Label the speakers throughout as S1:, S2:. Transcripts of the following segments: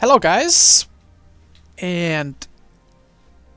S1: Hello guys, and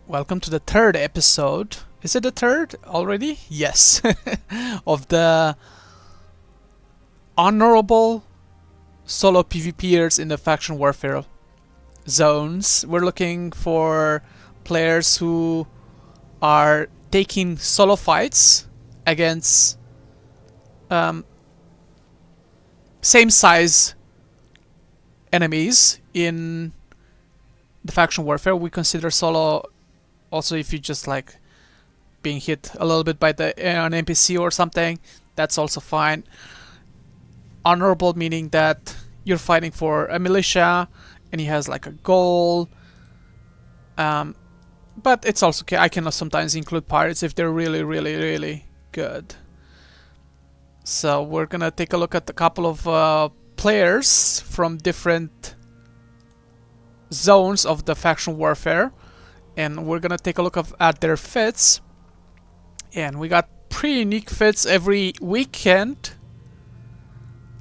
S1: welcome to the third episode. Is it the third already? Yes. Of the honorable solo PvPers in the faction warfare zones. We're looking for players who are taking solo fights against same size enemies in the faction warfare. We consider solo also if you just like being hit a little bit by an NPC or something. That's also fine. Honorable meaning that you're fighting for a militia and he has like a goal. But it's also okay. I can sometimes include pirates if they're really good. So we're gonna take a look at a couple of players from different zones of the faction warfare, and we're gonna take a look at their fits. And we got pretty unique fits every weekend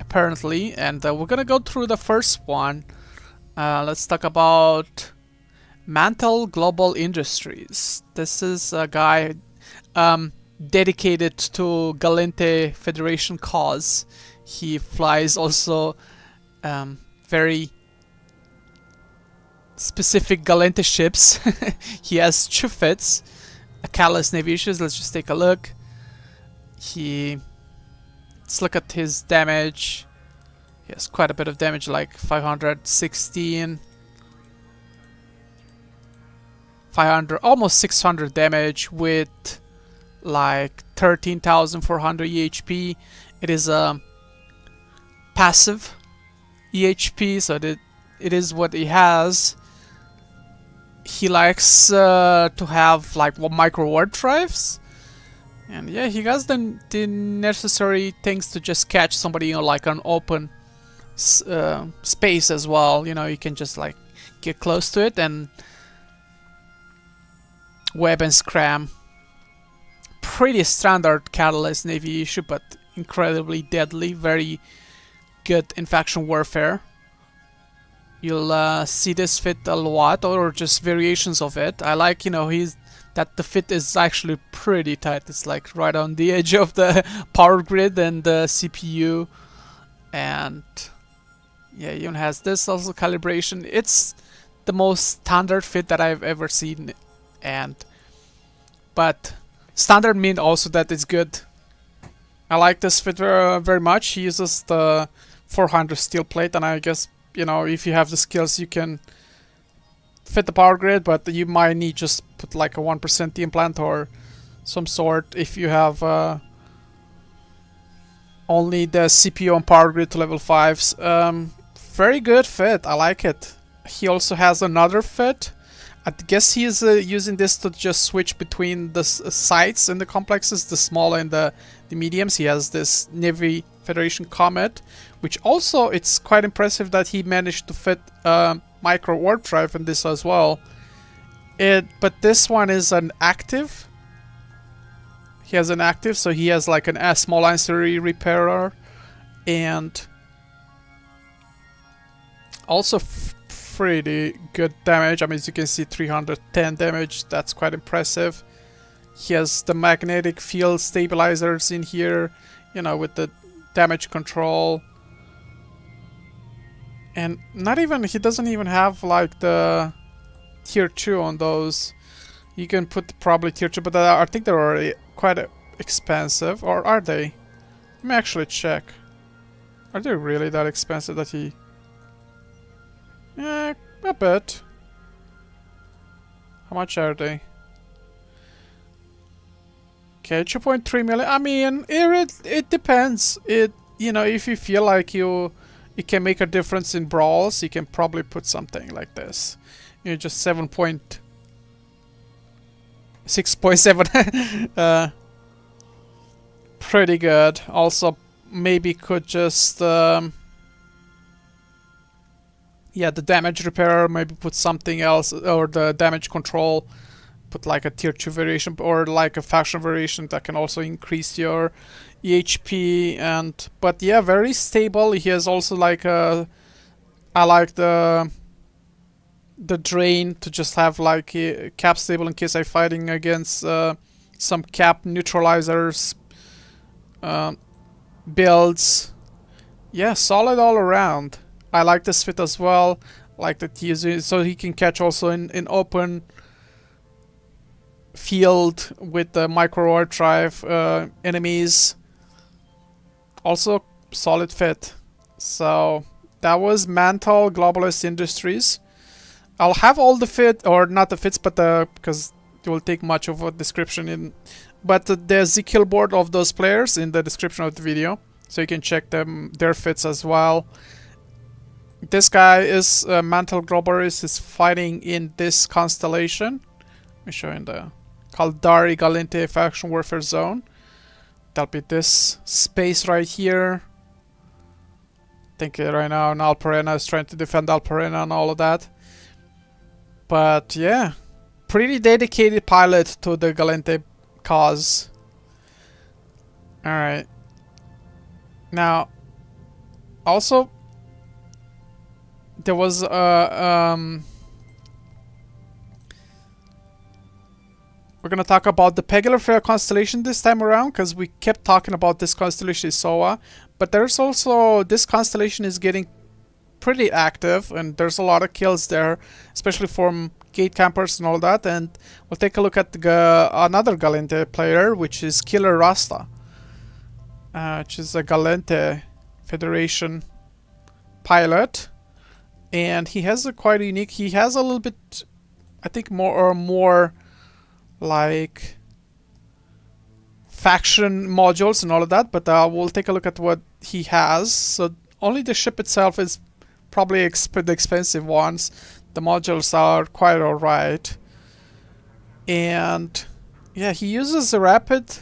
S1: apparently, and we're gonna go through the first one. Let's talk about Mantle Global Industries. This is a guy dedicated to Galente Federation cause. He flies also very specific Galente ships. He has two fits. Kakala Navy issues. Let's just take a look. Let's look at his damage. He has quite a bit of damage, like 516, 500, almost 600 damage with like 13,400 EHP. It is a passive EHP, so that it is what he has. He likes to have like micro warp drives, and yeah, he has the necessary things to just catch somebody in like an open space as well. You know, you can just like get close to it and web and scram. Pretty standard Catalyst Navy issue, but incredibly deadly. Very good in faction warfare. You'll see this fit a lot, or just variations of it. I like, you know, that the fit is actually pretty tight. It's like right on the edge of the power grid and the CPU. And yeah, he even has this also calibration. It's the most standard fit that I've ever seen. But standard means also that it's good. I like this fit very much. He uses the 400 steel plate, and I guess, you know, if you have the skills, you can fit the power grid, but you might need just put like a 1% implant or some sort if you have only the CPU and power grid to level 5s. Very good fit. I like it. He also has another fit. I guess he is using this to just switch between the sites in the complexes, the small and the mediums. He has this Navy Federation Comet, which also, it's quite impressive that he managed to fit micro warp drive in this as well. But this one is an active. He has an active, so he has like a small ancillary repairer, and also pretty good damage. I mean, as you can see, 310 damage. That's quite impressive. He has the magnetic field stabilizers in here, you know, with the damage control. And he doesn't even have like the tier 2 on those. You can put probably tier 2, but I think they're already quite expensive. Or are they? Let me actually check. Are they really that expensive that he... Yeah, a bit. How much are they? Okay, 2.3 million. I mean, it depends. You know, if you feel like it can make a difference in brawls, you can probably put something like this. You know, just 6.7. Pretty good. Also, maybe could just yeah, the damage repairer, maybe put something else, or the damage control, put like a tier 2 variation or like a faction variation that can also increase your EHP. But yeah, very stable. He has also like I like the the drain to just have like a cap stable in case I'm fighting against some cap neutralizers builds. Yeah, solid all around. I like this fit as well. Like that he is, so he can catch also in open field with the micro overdrive enemies. Also solid fit. So that was Mantle Globalist Industries. I'll have all the fit, or not the fits, but because it will take much of a description in, but the Ezekiel board of those players in the description of the video, so you can check their fits as well. This guy is Mantle Globalist, is fighting in this constellation. Let me show you in the Caldari Galente Faction Warfare Zone. That'll be this space right here. I think right now Alperena is trying to defend Alperena and all of that. But yeah, pretty dedicated pilot to the Galente cause. Alright. Now, also, there was we're gonna talk about the Pegalar Fair constellation this time around, because we kept talking about this constellation Isoa, but there's also, this constellation is getting pretty active, and there's a lot of kills there, especially from gate campers and all that. And we'll take a look at another Galente player, which is Killer Rasta, which is a Galente Federation pilot, and he has a quite unique. He has a little bit, I think, more like faction modules and all of that. But we'll take a look at what he has. So only the ship itself is probably the expensive ones. The modules are quite alright. And yeah, he uses the rapid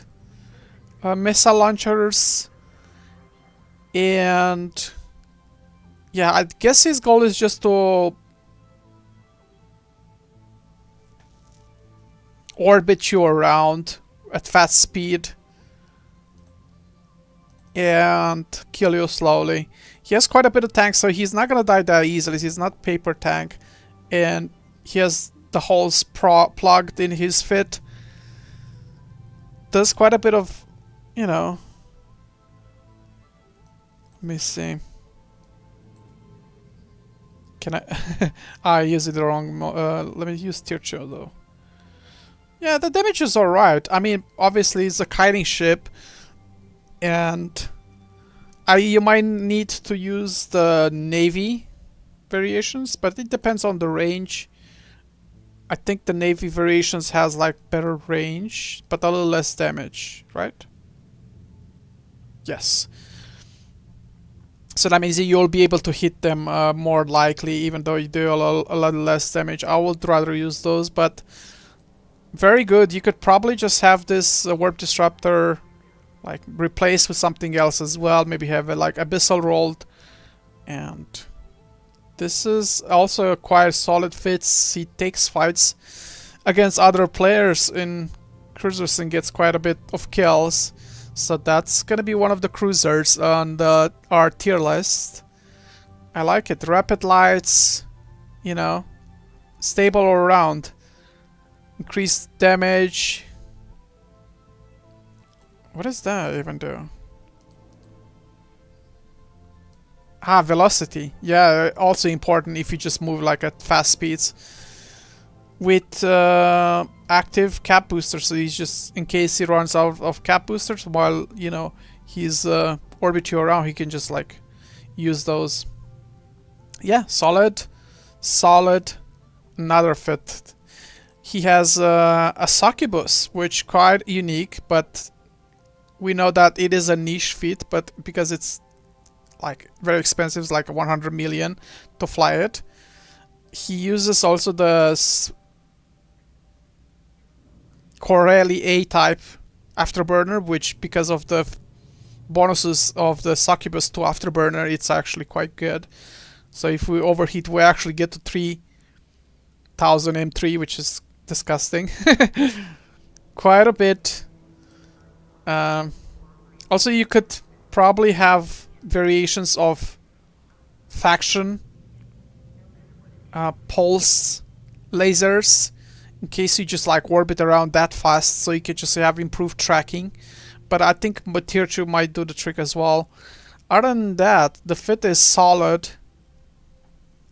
S1: missile launchers. And yeah, I guess his goal is just to orbit you around at fast speed and kill you slowly. He has quite a bit of tank, so he's not gonna die that easily. He's not paper tank, and he has the holes plugged in his fit. Does quite a bit of, you know. Let me see. Can I? I use it the wrong. Let me use tier 2 though. Yeah, the damage is alright. I mean, obviously it's a kiting ship, and you might need to use the Navy variations, but it depends on the range. I think the Navy variations has like better range, but a little less damage, right? Yes. So that means you'll be able to hit them more likely, even though you do a lot less damage. I would rather use those, but very good. You could probably just have this warp disruptor like replaced with something else as well. Maybe have it like abyssal rolled, and this is also quite solid fits. He takes fights against other players in cruisers and gets quite a bit of kills. So that's gonna be one of the cruisers on our tier list. I like it. Rapid lights, you know, stable all around. Increased damage. What does that even do? Ah, velocity. Yeah, also important if you just move like at fast speeds. With active cap boosters, so he's just, in case he runs out of cap boosters while, you know, he's orbiting around, he can just like use those. Yeah, solid. Another fit. He has a succubus, which quite unique, but we know that it is a niche fit, but because it's like very expensive, it's like 100 million to fly it. He uses also the Corelli A-type afterburner, which because of the bonuses of the succubus to afterburner, it's actually quite good. So if we overheat, we actually get to 3000 M3, which is disgusting. Quite a bit. Also, you could probably have variations of faction pulse lasers in case you just like orbit around that fast, so you can just have improved tracking. But I think tier 2 might do the trick as well. Other than that, the fit is solid.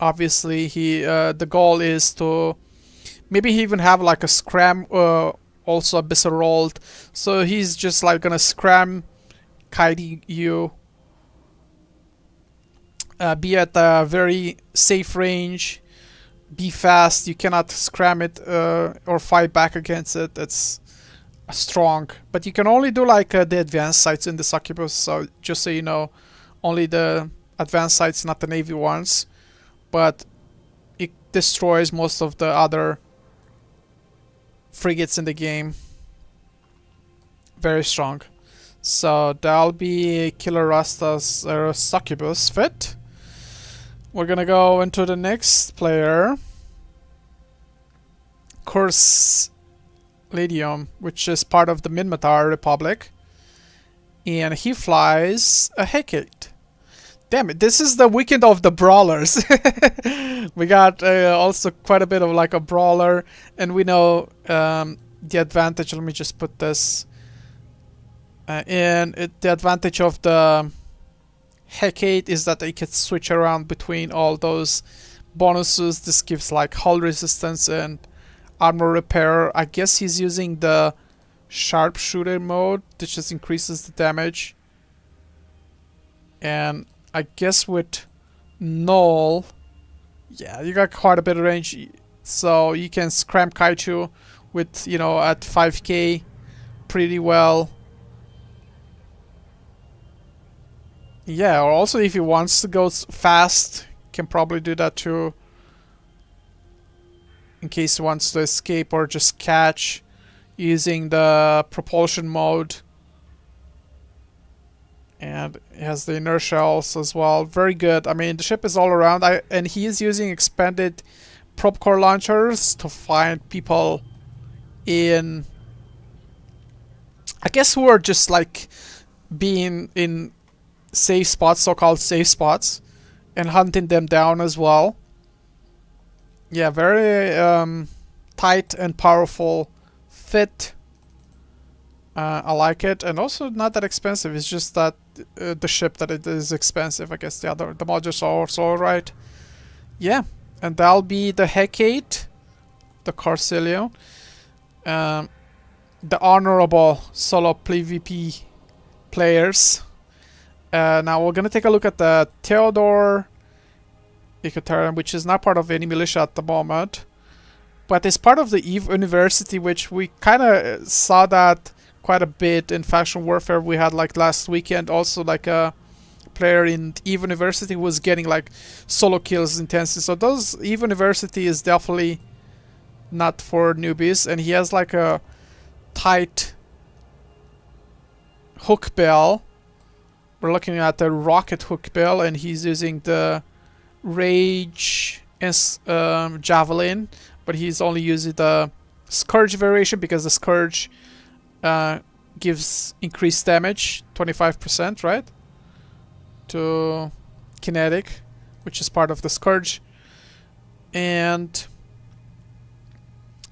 S1: Obviously, the goal is to maybe he even have like a scram, also a bit rolled. So he's just like gonna scram kiting you, be at a very safe range, be fast. You cannot scram it or fight back against it. It's strong, but you can only do like the advanced sites in the succubus. So just so you know, only the advanced sites, not the navy ones. But it destroys most of the other frigates in the game. Very strong. So that'll be Killer Rasta's succubus fit. We're gonna go into the next player, Curse Ladium, which is part of the Minmatar Republic, and he flies a Hecate. Damn it, this is the weekend of the brawlers. We got also quite a bit of like a brawler, and we know the advantage. Let me just put this in. The advantage of the Hecate is that they can switch around between all those bonuses. This gives like hull resistance and armor repair. I guess he's using the sharpshooter mode, which just increases the damage. And I guess with Null, yeah, you got quite a bit of range, so you can scram Kaiju with, you know, at 5k pretty well. Yeah, or also if he wants to go fast, can probably do that too, in case he wants to escape or just catch using the propulsion mode. And it has the inertia also as well. Very good. I mean, the ship is all around. And he is using expanded prop core launchers to find people in, I guess, who are just like being in safe spots, so-called safe spots, and hunting them down as well. Yeah, very tight and powerful fit. I like it, and also not that expensive. It's just that the ship that it is expensive. I guess the modules are also alright. Yeah, and that'll be the Hecate, the Carcilio, the honorable solo PvP players. Now we're gonna take a look at the Theodore Ecotarian, which is not part of any militia at the moment, but it's part of the EVE University, which we kind of saw that quite a bit in faction warfare. We had like last weekend also like a player in EVE University was getting like solo kills intensely. So those EVE University is definitely not for newbies, and he has like a tight hook bell. We're looking at the rocket hook bell, and he's using the rage and javelin, but he's only using the scourge variation because the scourge gives increased damage, 25%, right? To kinetic, which is part of the scourge. And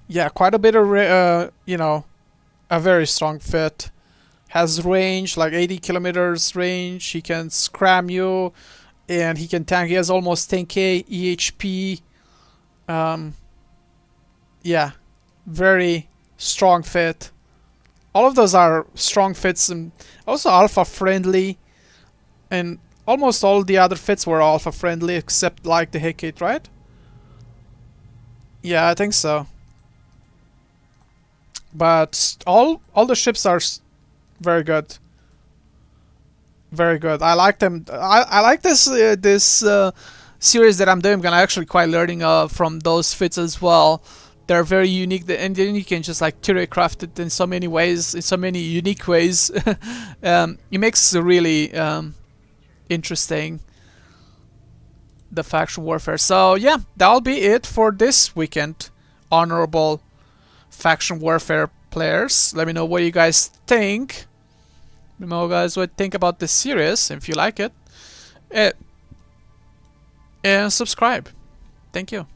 S1: yeah, quite a bit of, you know, a very strong fit. Has range, like 80 kilometers range. He can scram you, and he can tank. He has almost 10k EHP. Yeah, very strong fit. All of those are strong fits, and also alpha friendly, and almost all the other fits were alpha friendly except like the Hecate, right? Yeah, I think so. But all the ships are very good. Very good. I like them. I like this series that I'm doing. I'm actually quite learning from those fits as well. They're very unique, and then you can just like theory craft it in so many ways, in so many unique ways. It makes it really interesting, the faction warfare. So yeah, that'll be it for this weekend. Honorable faction warfare players. Let me know what you guys think. Let me know guys what you think about this series, if you like it. And subscribe. Thank you.